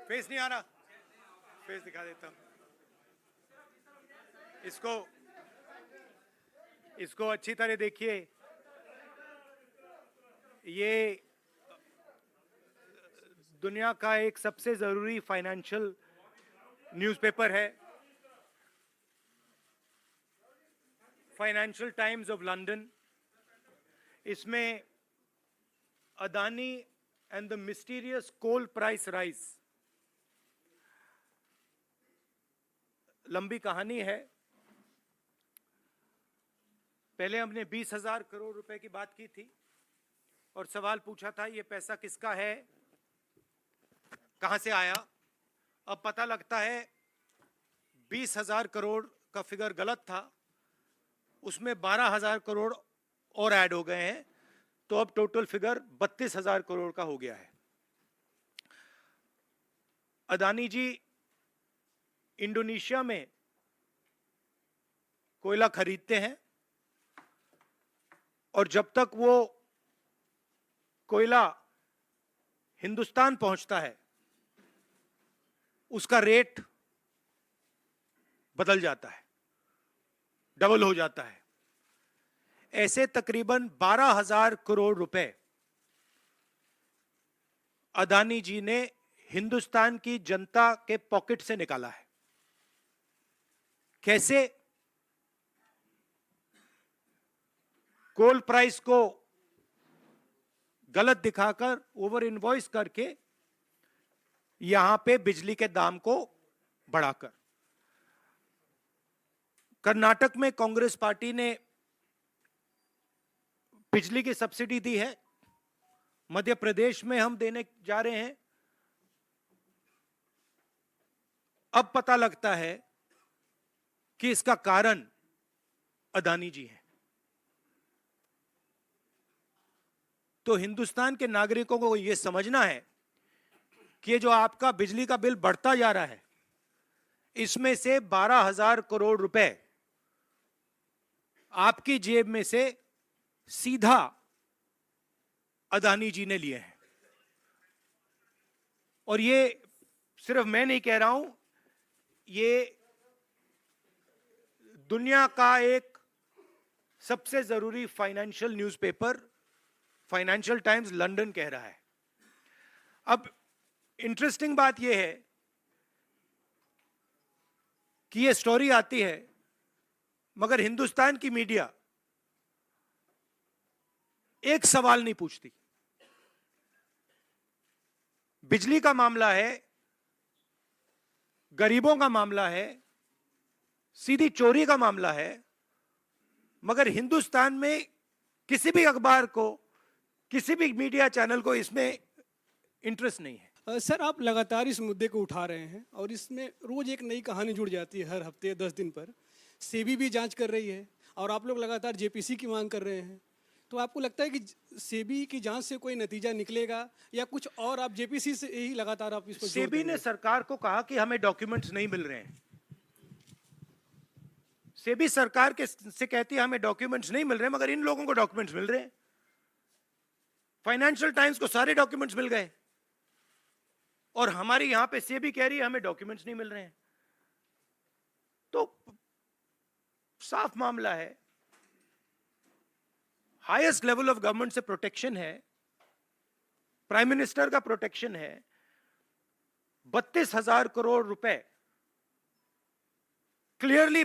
Face नहीं आ रहा, face दिखा देता हूं इसको अच्छी तरह देखिए। ये दुनिया का एक सबसे जरूरी फाइनेंशियल न्यूज़पेपर है, फाइनेंशियल टाइम्स ऑफ लंदन। इसमें Adani and the mysterious coal price rise, लंबी कहानी है। पहले हमने 20,000 करोड़ रुपए की बात की थी और सवाल पूछा था ये पैसा किसका है, कहां से आया। अब पता लगता है 20,000 करोड़ का फिगर गलत था, उसमें 12,000 करोड़ और ऐड हो गए हैं, तो अब टोटल फिगर 32,000 करोड़ का हो गया है। अदानी जी इंडोनेशिया में कोयला खरीदते हैं और जब तक वो कोयला हिंदुस्तान पहुंचता है उसका रेट बदल जाता है, डबल हो जाता है। ऐसे तकरीबन 12,000 करोड़ रुपए अदानी जी ने हिंदुस्तान की जनता के पॉकेट से निकाला है। कैसे? कोल प्राइस को गलत दिखाकर, ओवर इनवॉइस करके, यहां पे बिजली के दाम को बढ़ाकर। कर्नाटक में कांग्रेस पार्टी ने बिजली की सब्सिडी दी है, मध्य प्रदेश में हम देने जा रहे हैं। अब पता लगता है कि इसका कारण अदानी जी है। तो हिंदुस्तान के नागरिकों को यह समझना है कि ये जो आपका बिजली का बिल बढ़ता जा रहा है, इसमें से 12,000 करोड़ रुपए आपकी जेब में से सीधा अदानी जी ने लिए हैं। और ये सिर्फ मैं नहीं कह रहा हूं, ये दुनिया का एक सबसे जरूरी financial newspaper financial times London कह रहा है। अब इंटरेस्टिंग बात यह है कि यह स्टोरी आती है, मगर हिंदुस्तान की मीडिया एक सवाल नहीं पूछती। बिजली का मामला है, गरीबों का मामला है, सीधी चोरी का मामला है, मगर हिंदुस्तान में किसी भी अखबार को, किसी भी मीडिया चैनल को इसमें इंटरेस्ट नहीं है। सर, आप लगातार इस मुद्दे को उठा रहे हैं और इसमें रोज एक नई कहानी जुड़ जाती है। हर हफ्ते 10 दिन पर सेबी भी जांच कर रही है और आप लोग लगातार जेपीसी की मांग कर रहे हैं। तो आपको लगता है कि सेबी की जांच से कोई नतीजा निकलेगा या कुछ और आप जेपीसी से ही लगातार आप इसको? सेबी ने सरकार को कहा कि हमें डॉक्यूमेंट्स नहीं मिल रहे हैं। सेबी सरकार के से कहती है हमें डॉक्यूमेंट्स नहीं मिल रहे, मगर इन लोगों को डॉक्यूमेंट्स मिल रहे हैं। फाइनेंशियल टाइम्स को सारे डॉक्यूमेंट्स मिल गए और हमारी यहां पे सेबी कह रही है हमें डॉक्यूमेंट्स नहीं मिल रहे हैं। तो साफ मामला है, हाईएस्ट लेवल ऑफ गवर्नमेंट से प्रोटेक्शन है, प्राइम मिनिस्टर का प्रोटेक्शन है। 32,000 करोड़ रुपए क्लियरली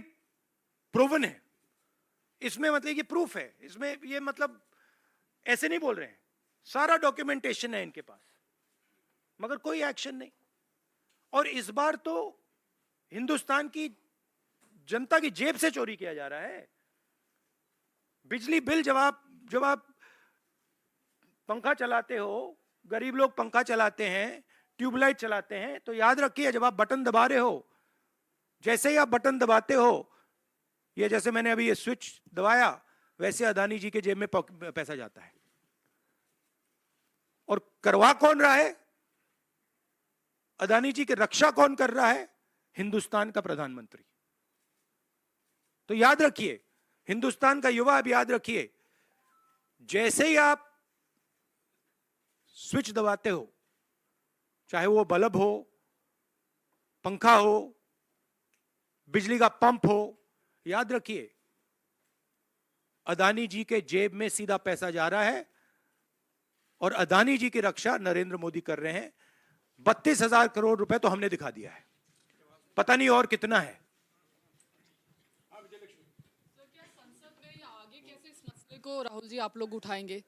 प्रूवन है। इसमें मतलब ये प्रूफ है, इसमें ये मतलब ऐसे नहीं बोल रहे हैं, सारा डॉक्यूमेंटेशन है इनके पास, मगर कोई एक्शन नहीं। और इस बार तो हिंदुस्तान की जनता की जेब से चोरी किया जा रहा है। बिजली बिल जब आप पंखा चलाते हो, गरीब लोग पंखा चलाते हैं, ट्यूबलाइट चलाते हैं, तो याद रखिए जब आप बटन दबा रहे हो, जैसे ही आप बटन दबाते हो, ये जैसे मैंने अभी ये स्विच दबाया, वैसे अदानी जी के जेब में पैसा जाता है। और करवा कौन रहा है? अदानी जी की रक्षा कौन कर रहा है? हिंदुस्तान का प्रधानमंत्री। तो याद रखिए, हिंदुस्तान का युवा, अब याद रखिए, जैसे ही आप स्विच दबाते हो, चाहे वो बल्ब हो, पंखा हो, बिजली का पंप हो, याद रखिए अदानी जी के जेब में सीधा पैसा जा रहा है और अदानी जी की रक्षा नरेंद्र मोदी कर रहे हैं। 32,000 करोड़ रुपए तो हमने दिखा दिया है, पता नहीं और कितना है। क्या संसद में या आगे कैसे इस मसले को राहुल जी आप लोग उठाएंगे?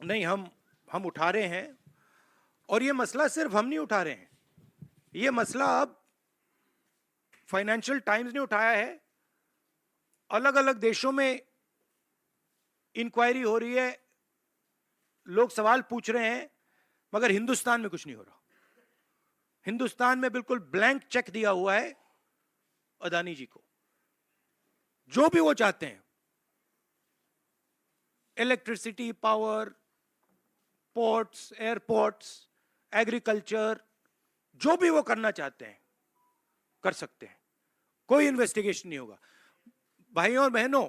नहीं, हम उठा रहे हैं, और ये मसला सिर्फ हम नहीं उठा रहे हैं, ये मसला अब फाइनेंशियल टाइम्स ने उठाया है, अलग अलग देशों में इंक्वायरी हो रही है, लोग सवाल पूछ रहे हैं, मगर हिंदुस्तान में कुछ नहीं हो रहा। हिंदुस्तान में बिल्कुल ब्लैंक चेक दिया हुआ है अदानी जी को, जो भी वो चाहते हैं, electricity, power, ports, airports, agriculture, जो भी वो करना चाहते हैं कर सकते हैं, कोई इन्वेस्टिगेशन नहीं होगा। भाइयों और बहनों,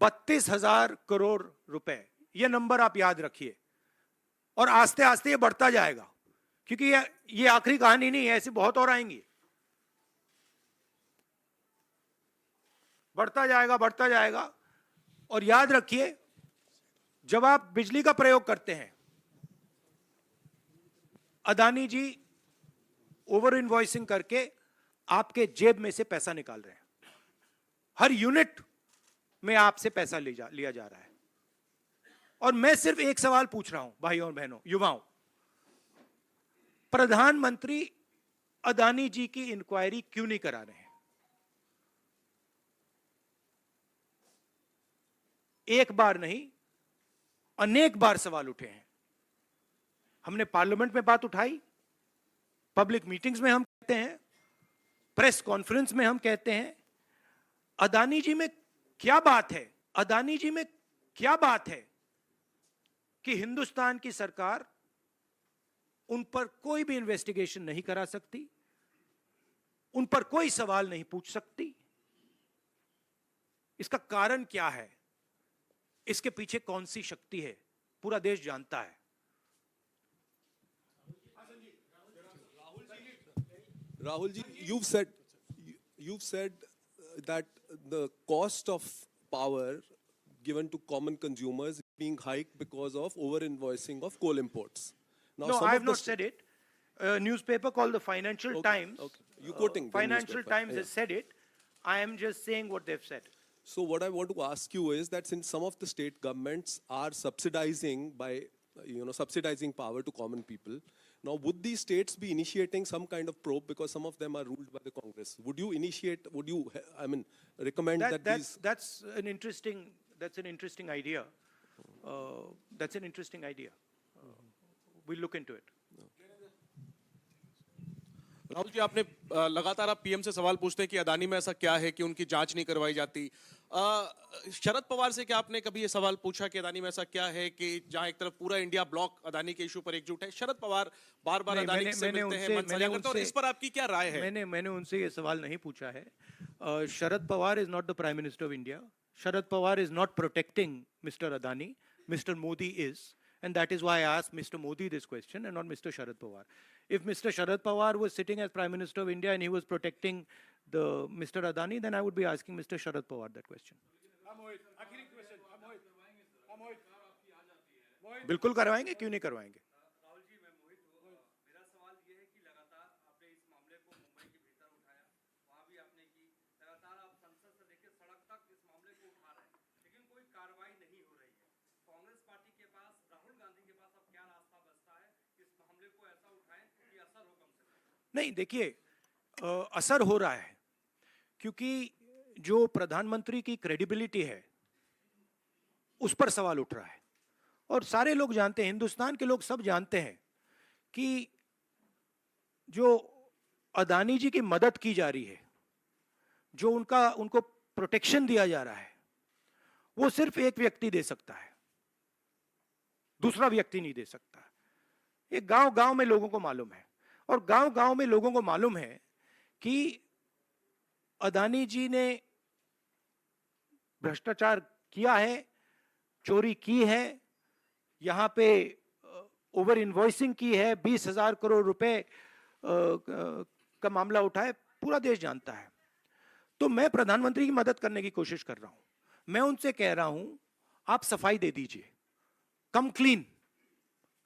32,000 करोड़ रुपए, ये नंबर आप याद रखिए, और आस्ते आस्ते ये बढ़ता जाएगा, क्योंकि ये आखिरी कहानी नहीं है, ऐसी बहुत और आएंगी। बढ़ता जाएगा, बढ़ता जाएगा। और याद रखिए, जब आप बिजली का प्रयोग करते हैं, अदानी जी ओवर इनवॉइसिंग करके आपके जेब में से पैसा निकाल रहे हैं, हर यूनिट में आपसे पैसा लिया जा रहा है। और मैं सिर्फ एक सवाल पूछ रहा हूं भाइयों और बहनों, युवाओं, प्रधानमंत्री अदानी जी की इंक्वायरी क्यों नहीं करा रहे हैं? एक बार नहीं, अनेक बार सवाल उठे हैं। हमने पार्लियामेंट में बात उठाई, पब्लिक मीटिंग्स में हम कहते हैं, प्रेस कॉन्फ्रेंस में हम कहते हैं, अदानी जी में क्या बात है, अदानी जी में क्या बात है कि हिंदुस्तान की सरकार उन पर कोई भी इन्वेस्टिगेशन नहीं करा सकती, उन पर कोई सवाल नहीं पूछ सकती? इसका कारण क्या है? इसके पीछे कौन सी शक्ति है? पूरा देश जानता है। Rahul ji, you've said that the cost of power given to common consumers is being hiked because of over-invoicing of coal imports. Now, No, some I of have the not said it. A newspaper called the Financial Times. Okay. You quoting the Financial newspaper, Times yeah. has said it. I am just saying what they've said. So what I want to ask you is that since some of the state governments are subsidizing subsidizing power to common people, now would these states be initiating some kind of probe because some of them are ruled by the Congress? Would you recommend that these? That's an interesting idea. That's an interesting idea. We'll look into it. Rahul ji, आपने लगातार आप PM से सवाल पूछते हैं कि अदानी में ऐसा क्या है कि उनकी जांच नहीं करवाई जाती। शरद पवार से क्या आपने कभी ये सवाल पूछा कि अदानी में ऐसा क्या है कि जहां एक तरफ पूरा इंडिया ब्लॉक अदानी के इशू पर एकजुट है? शरद पवार बार बार अदानी से मिलते हैं, मन साझा करते हैं, और इस पर आपकी क्या राय है? मैंने उनसे ये सवाल नहीं पूछा है। Sharad Pawar is not the prime minister of India. Sharad Pawar is not protecting mister Adani. Mr. Modi is, and that is why I asked Mr. Modi this question and not Mr. Sharad Pawar. If Mr. Sharad Pawar was sitting as Prime Minister of India and he was protecting the Mr. Adani, then I would be asking Mr. Sharad Pawar that question. बिल्कुल करवाएंगे, क्यों नहीं करवाएंगे? राहुल जी, मैं मोहित हूँ। मेरा सवाल ये है कि लगातार आपने इस मामले को मुंबई के भीतर उठाया, वहाँ भी आपने की, लगातार आप संसद से लेकर सड़क तक इस मामले को उठा रहे हैं, लेकिन कोई कार्रवाई नहीं हो रही है। कांग्रेस पार्टी के पास, राहुल गांधी के पास अब क्या रास्ता बचता है इस मामले को ऐसा उठाएं कि असर हो कम से कम? नहीं, देखिए, असर हो रहा है, क्योंकि जो प्रधानमंत्री की क्रेडिबिलिटी है उस पर सवाल उठ रहा है, और सारे लोग जानते हैं, हिंदुस्तान के लोग सब जानते हैं कि जो अदानी जी की मदद की जा रही है, जो उनको प्रोटेक्शन दिया जा रहा है, वो सिर्फ एक व्यक्ति दे सकता है, दूसरा व्यक्ति नहीं दे सकता। ये गांव गांव में लोगों को मालूम है, और गांव गांव में लोगों को मालूम है कि अदानी जी ने भ्रष्टाचार किया है, चोरी की है, यहां पे ओवर इनवॉइसिंग की है, 20,000 करोड़ रुपए का मामला उठा है, पूरा देश जानता है। तो मैं प्रधानमंत्री की मदद करने की कोशिश कर रहा हूं। मैं उनसे कह रहा हूं, आप सफाई दे दीजिए, कम clean,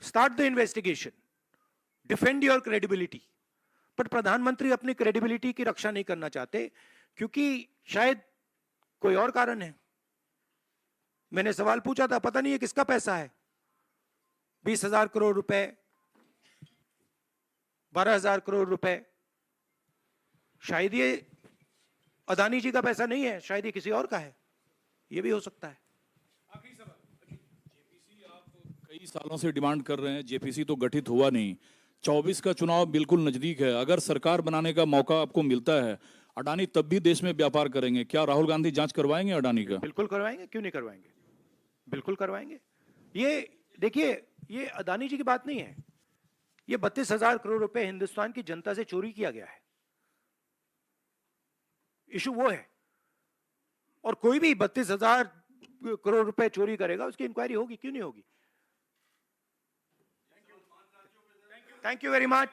start the investigation, defend your credibility. पर प्रधानमंत्री अपनी क्रेडिबिलिटी की रक्षा नहीं करना चाहते, क्योंकि शायद कोई और कारण है। मैंने सवाल पूछा था, पता नहीं है किसका पैसा है, 20,000 करोड़ रुपए, 12,000 करोड़ रुपए, शायद ये अदानी जी का पैसा नहीं है, शायद ये किसी और का है, ये भी हो सकता है। कई सालों से डिमांड कर रहे हैं, जेपीसी तो गठित हुआ नहीं, 24 का चुनाव बिल्कुल नजदीक है, अगर सरकार बनाने का मौका आपको मिलता है, अडानी तब भी देश में व्यापार करेंगे, क्या राहुल गांधी जांच करवाएंगे अडानी का? बिल्कुल करवाएंगे, क्यों नहीं करवाएंगे, बिल्कुल करवाएंगे। ये देखिए, ये अदानी जी की बात नहीं है, ये 32,000 करोड़ रुपए हिंदुस्तान की जनता से चोरी किया गया है, इशू वो है। और कोई भी 32,000 करोड़ रुपए चोरी करेगा, उसकी इंक्वायरी होगी, क्यों नहीं होगी। Thank you very much.